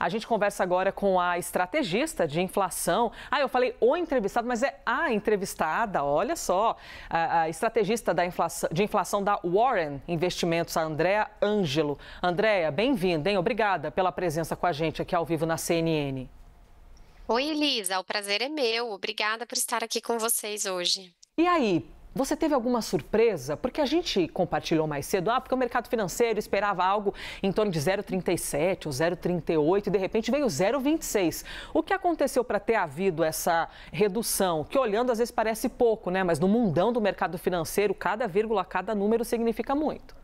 A gente conversa agora com a estrategista de inflação. Eu falei o entrevistado, mas é a entrevistada, olha só. A estrategista de inflação da Warren Investimentos, a Andrea Ângelo. Andrea, bem-vinda, hein? Obrigada pela presença com a gente aqui ao vivo na CNN. Oi, Elisa, o prazer é meu. Obrigada por estar aqui com vocês hoje. E aí, você teve alguma surpresa? Porque a gente compartilhou mais cedo, porque o mercado financeiro esperava algo em torno de 0,37 ou 0,38 e de repente veio 0,26. O que aconteceu para ter havido essa redução? Que olhando às vezes parece pouco, né? Mas no mundão do mercado financeiro, cada vírgula, cada número significa muito.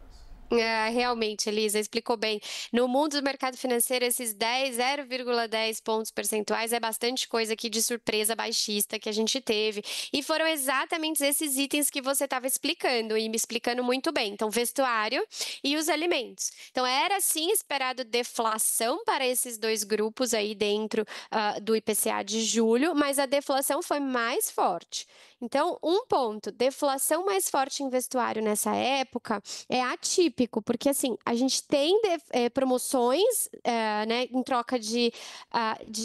Realmente, Elisa, explicou bem. No mundo do mercado financeiro, esses 0,10 pontos percentuais é bastante coisa aqui de surpresa baixista que a gente teve. E foram exatamente esses itens que você estava explicando e me explicando muito bem. Então, vestuário e os alimentos. Então, era sim esperado deflação para esses dois grupos aí dentro do IPCA de julho, mas a deflação foi mais forte. Então, um ponto, deflação mais forte em vestuário nessa época é atípico, porque assim, a gente tem promoções né, em troca de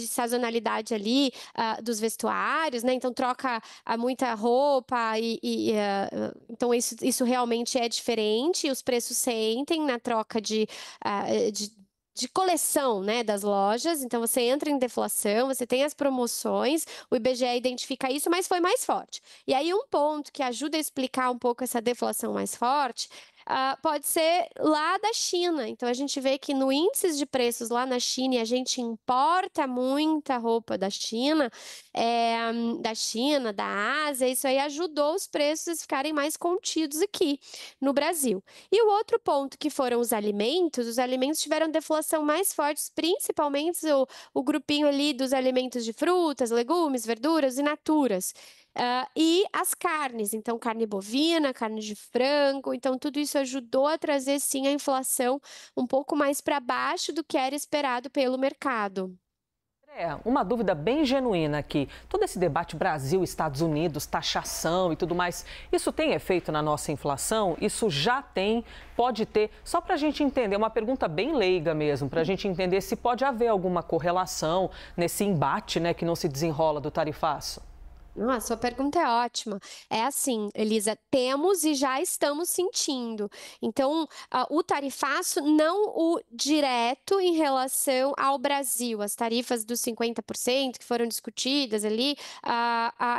sazonalidade ali dos vestuários, né? Então troca muita roupa então isso realmente é diferente, os preços sentem na troca de coleção, né, das lojas. Então você entra em deflação, você tem as promoções, o IBGE identifica isso, mas foi mais forte. E aí um ponto que ajuda a explicar um pouco essa deflação mais forte pode ser lá da China. Então, a gente vê que no índice de preços lá na China, e a gente importa muita roupa da China, da Ásia, isso aí ajudou os preços a ficarem mais contidos aqui no Brasil. E o outro ponto que foram os alimentos tiveram deflação mais fortes, principalmente o grupinho ali dos alimentos de frutas, legumes, verduras e naturas. E as carnes, então carne bovina, carne de frango, então tudo isso ajudou a trazer sim a inflação um pouco mais para baixo do que era esperado pelo mercado. Uma dúvida bem genuína aqui. Todo esse debate Brasil, Estados Unidos, taxação e tudo mais, isso tem efeito na nossa inflação? Isso já tem? Pode ter? Só para a gente entender, uma pergunta bem leiga mesmo, para a gente entender se pode haver alguma correlação nesse embate, né, que não se desenrola do tarifaço. A sua pergunta é ótima. É assim, Elisa, temos e já estamos sentindo. Então, o tarifaço não o direto em relação ao Brasil, as tarifas dos 50% que foram discutidas ali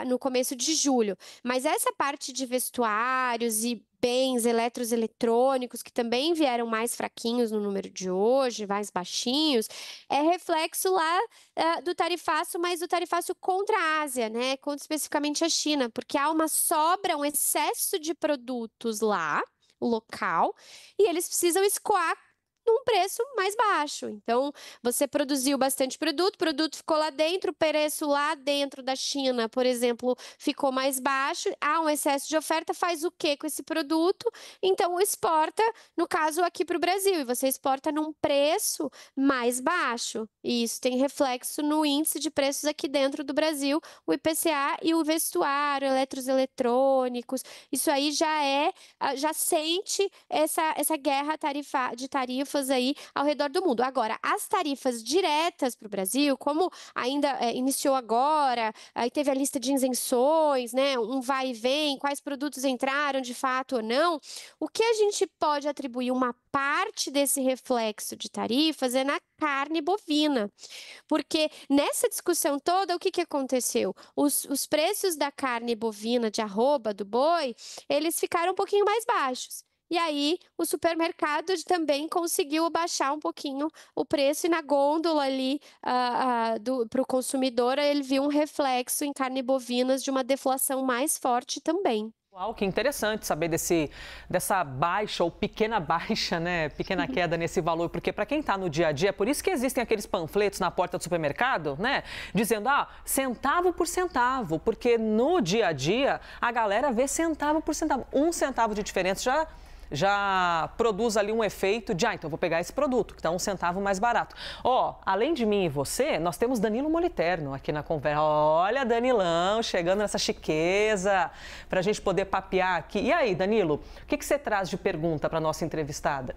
no começo de julho. Mas essa parte de vestuários e bens eletrônicos, que também vieram mais fraquinhos no número de hoje, mais baixinhos, é reflexo lá do tarifaço, mas do tarifaço contra a Ásia, né? Contra especificamente a China, porque há uma sobra, um excesso de produtos lá, local, e eles precisam escoar num preço mais baixo. Então, você produziu bastante produto, o produto ficou lá dentro, o preço lá dentro da China, por exemplo, ficou mais baixo, há um excesso de oferta, faz o que com esse produto? Então, exporta, no caso, aqui para o Brasil, e você exporta num preço mais baixo. E isso tem reflexo no índice de preços aqui dentro do Brasil, o IPCA e o vestuário, eletrônicos, isso aí já sente essa guerra de tarifas aí ao redor do mundo. Agora, as tarifas diretas para o Brasil, como ainda iniciou agora, aí teve a lista de isenções, né, um vai e vem, quais produtos entraram de fato ou não, o que a gente pode atribuir uma parte desse reflexo de tarifas é na carne bovina, porque nessa discussão toda, o que aconteceu? Os preços da carne bovina de arroba, do boi, eles ficaram um pouquinho mais baixos. E aí, o supermercado também conseguiu baixar um pouquinho o preço e na gôndola ali para o consumidor, ele viu um reflexo em carne bovinas de uma deflação mais forte também. Uau, que interessante saber dessa baixa ou pequena baixa, né? Pequena queda nesse valor, porque para quem está no dia a dia, é por isso que existem aqueles panfletos na porta do supermercado, né? Dizendo, centavo por centavo, porque no dia a dia a galera vê centavo por centavo. 1 centavo de diferença já produz ali um efeito de, então eu vou pegar esse produto, que está 1 centavo mais barato. Além de mim e você, nós temos Danilo Moliterno aqui na conversa. Olha, Danilão, chegando nessa chiqueza, para a gente poder papear aqui. E aí, Danilo, o que você traz de pergunta para a nossa entrevistada?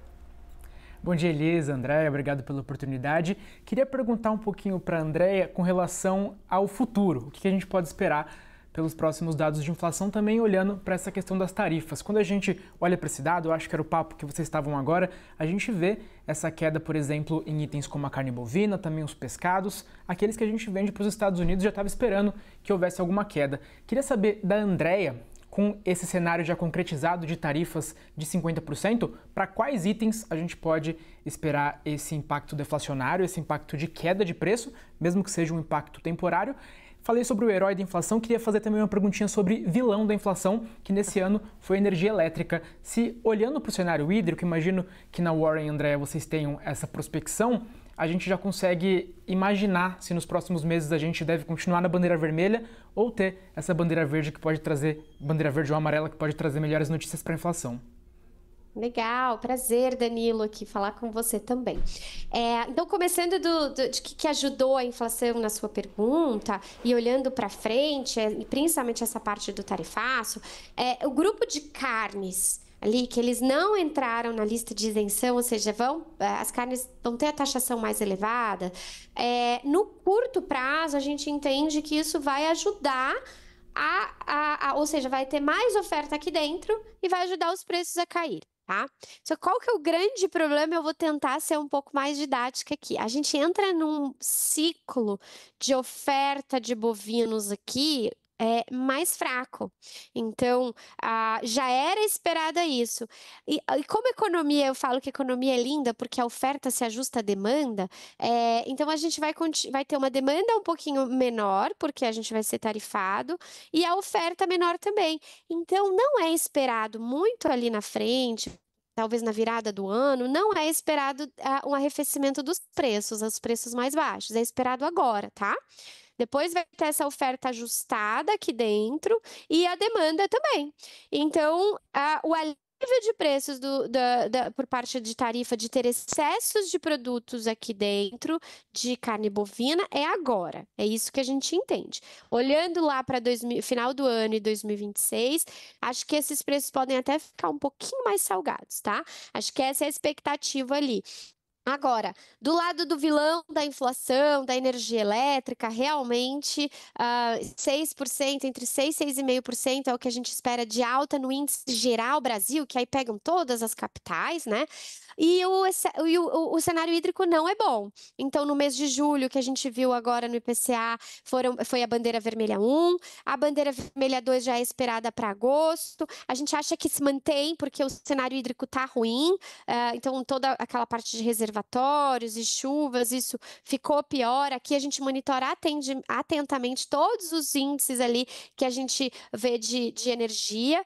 Bom dia, Elisa, Andréia, obrigado pela oportunidade. Queria perguntar um pouquinho para a Andréia com relação ao futuro. O que a gente pode esperar pelos próximos dados de inflação, também olhando para essa questão das tarifas. Quando a gente olha para esse dado, eu acho que era o papo que vocês estavam agora, a gente vê essa queda, por exemplo, em itens como a carne bovina, também os pescados, aqueles que a gente vende para os Estados Unidos, já estava esperando que houvesse alguma queda. Queria saber da Andréia, com esse cenário já concretizado de tarifas de 50%, para quais itens a gente pode esperar esse impacto deflacionário, esse impacto de queda de preço, mesmo que seja um impacto temporário. Falei sobre o herói da inflação, queria fazer também uma perguntinha sobre vilão da inflação, que nesse ano foi a energia elétrica. Se olhando para o cenário hídrico, imagino que na Warren, Andréia, vocês tenham essa prospecção, a gente já consegue imaginar se nos próximos meses a gente deve continuar na bandeira vermelha ou ter essa bandeira verde que pode trazer, bandeira verde ou amarela, que pode trazer melhores notícias para a inflação. Legal, prazer, Danilo, aqui falar com você também. Então, começando de que ajudou a inflação na sua pergunta e olhando para frente, e principalmente essa parte do tarifaço, o grupo de carnes ali que eles não entraram na lista de isenção, ou seja, as carnes vão ter a taxação mais elevada. No curto prazo, a gente entende que isso vai ajudar ou seja, vai ter mais oferta aqui dentro e vai ajudar os preços a cair. Tá? Só qual que é o grande problema? Eu vou tentar ser um pouco mais didática aqui. A gente entra num ciclo de oferta de bovinos aqui mais fraco. Então, já era esperada isso. E como economia, eu falo que economia é linda porque a oferta se ajusta à demanda, então a gente vai ter uma demanda um pouquinho menor, porque a gente vai ser tarifado, e a oferta menor também. Então, não é esperado muito ali na frente, talvez na virada do ano, não é esperado um arrefecimento dos preços, os preços mais baixos. É esperado agora, tá? Depois vai ter essa oferta ajustada aqui dentro e a demanda também. Então, o alívio de preços por parte de tarifa de ter excessos de produtos aqui dentro de carne bovina é agora. É isso que a gente entende. Olhando lá para final do ano e 2026, acho que esses preços podem até ficar um pouquinho mais salgados, tá? Acho que essa é a expectativa ali. Agora, do lado do vilão da inflação, da energia elétrica, realmente 6%, entre 6% e 6,5% é o que a gente espera de alta no índice geral Brasil, que aí pegam todas as capitais, né? E o cenário hídrico não é bom. Então, no mês de julho, que a gente viu agora no IPCA, foi a bandeira vermelha 1, a bandeira vermelha 2 já é esperada para agosto. A gente acha que se mantém porque o cenário hídrico está ruim, então toda aquela parte de reservatórios e chuvas, isso ficou pior. Aqui a gente monitora atentamente todos os índices ali que a gente vê de energia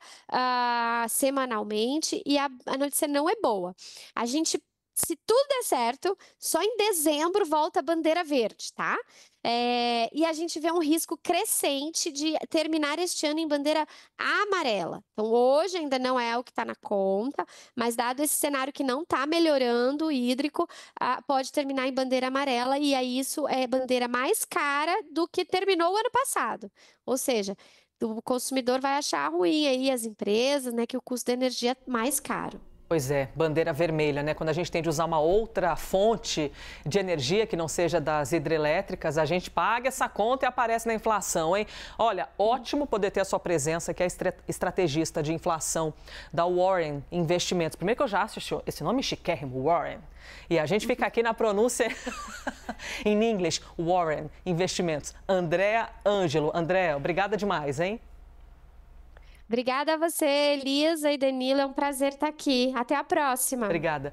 semanalmente, e a notícia não é boa. A gente, se tudo der certo, só em dezembro volta a bandeira verde, tá? E a gente vê um risco crescente de terminar este ano em bandeira amarela. Então, hoje ainda não é o que está na conta, mas dado esse cenário que não está melhorando o hídrico, pode terminar em bandeira amarela, e aí isso é bandeira mais cara do que terminou o ano passado. Ou seja, o consumidor vai achar ruim aí as empresas, né, que o custo da energia é mais caro. Pois é, bandeira vermelha, né? Quando a gente tem de usar uma outra fonte de energia que não seja das hidrelétricas, a gente paga essa conta e aparece na inflação, hein? Olha, ótimo poder ter a sua presença, que é estrategista de inflação da Warren Investimentos. Primeiro que eu já assisti esse nome chiquérrimo, Warren. E a gente fica aqui na pronúncia em inglês, Warren Investimentos. Andréia Ângelo. Andréia, obrigada demais, hein? Obrigada a você, Elisa e Danilo. É um prazer estar aqui. Até a próxima. Obrigada.